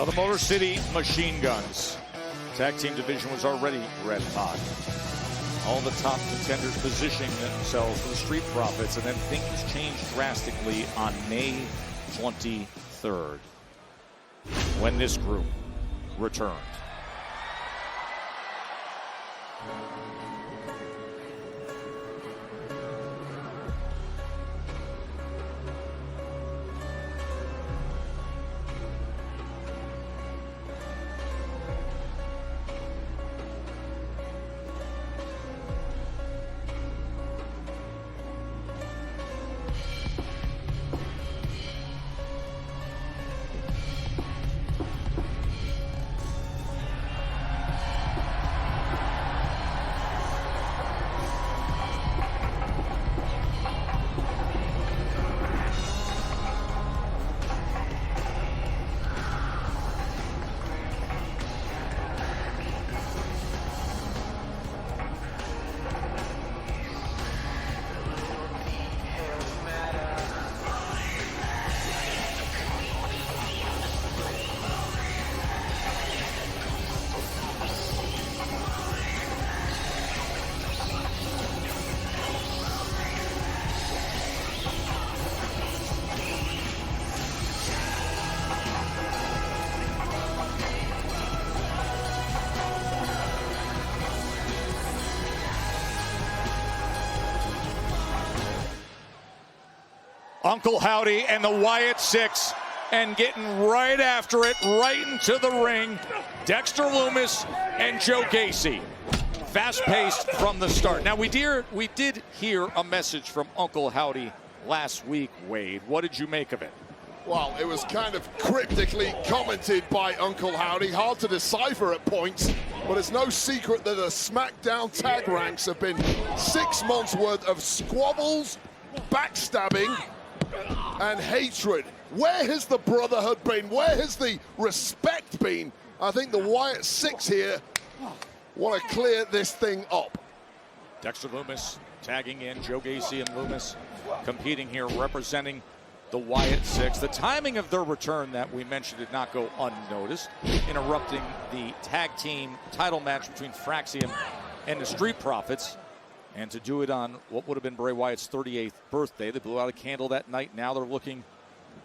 Well, the Motor City Machine Guns. Tag team division was already red hot. All the top contenders positioning themselves for the Street Profits, and then things changed drastically on May 23rd when this group returned. Uncle Howdy and the Wyatt Six, and getting right after it, right into the ring, Dexter Lumis and Joe Gacy. Fast-paced from the start. Now, we did hear a message from Uncle Howdy last week, Wade. What did you make of it? Well, it was kind of cryptically commented by Uncle Howdy. Hard to decipher at points, but it's no secret that the SmackDown tag ranks have been 6 months worth of squabbles, backstabbing, and hatred. Where has the brotherhood been? Where has the respect been? I think the Wyatt Six here want to clear this thing up. Dexter Lumis tagging in, Joe Gacy and Lumis competing here, representing the Wyatt Six. The timing of their return that we mentioned did not go unnoticed, interrupting the tag team title match between Fraxium and the Street Profits. And to do it on what would have been Bray Wyatt's 38th birthday. They blew out a candle that night. Now they're looking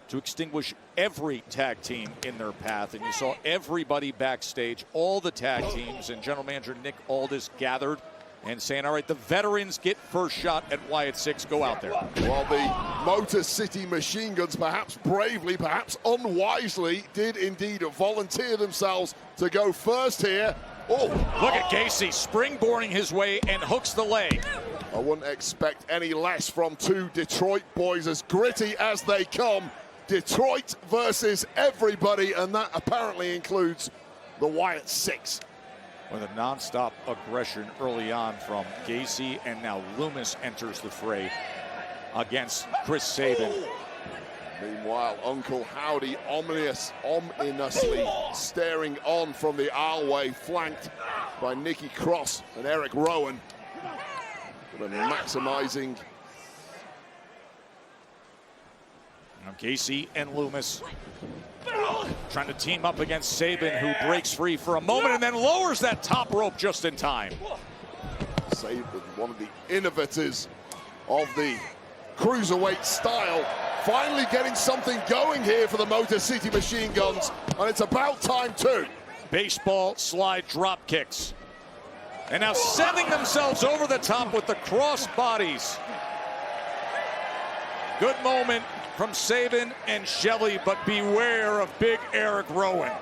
to extinguish every tag team in their path. And you saw everybody backstage, all the tag teams, and General Manager Nick Aldis gathered and saying, all right, the veterans get first shot at Wyatt Six. Go out there. Well, the Motor City Machine Guns, perhaps bravely, perhaps unwisely, did indeed volunteer themselves to go first here. Oh, look at Gacy springboarding his way and hooks the leg. I wouldn't expect any less from two Detroit boys, as gritty as they come. Detroit versus everybody, and that apparently includes the Wyatt Six. With a non-stop aggression early on from Gacy, and now Lumis enters the fray against Chris Sabin. Meanwhile, Uncle Howdy ominously staring on from the aisleway, flanked by Nikki Cross and Eric Rowan. But maximizing. Now Gacy and Lumis trying to team up against Sabin, who breaks free for a moment and then lowers that top rope just in time. Sabin, one of the innovators of the cruiserweight style, finally getting something going here for the Motor City Machine Guns, and it's about time too. Baseball slide drop kicks. And now sending themselves over the top with the cross bodies. Good moment from Sabin and Shelley, but beware of big Eric Rowan.